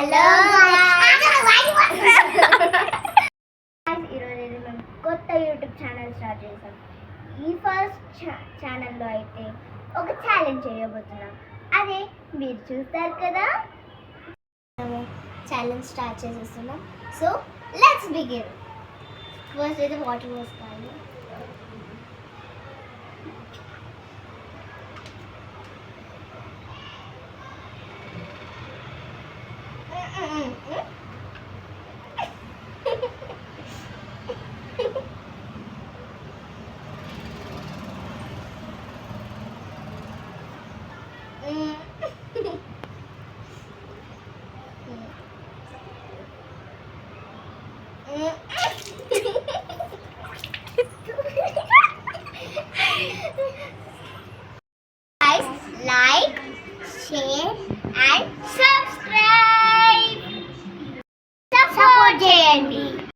Hello ఈరోజు మేము కొత్త యూట్యూబ్ ఛానల్ స్టార్ట్ చేసాం. ఈ ఫస్ట్ ఛానల్లో అయితే ఒక ఛాలెంజ్ చేయబోతున్నాం. అదే మీరు చూస్తారు కదా. మేము ఛాలెంజ్ స్టార్ట్ చేసేస్తున్నాం. So let's begin. ఫస్ట్ అయితే వాటర్ పోసుకోవాలి. Guys, like, share and subscribe. Support చేయండి.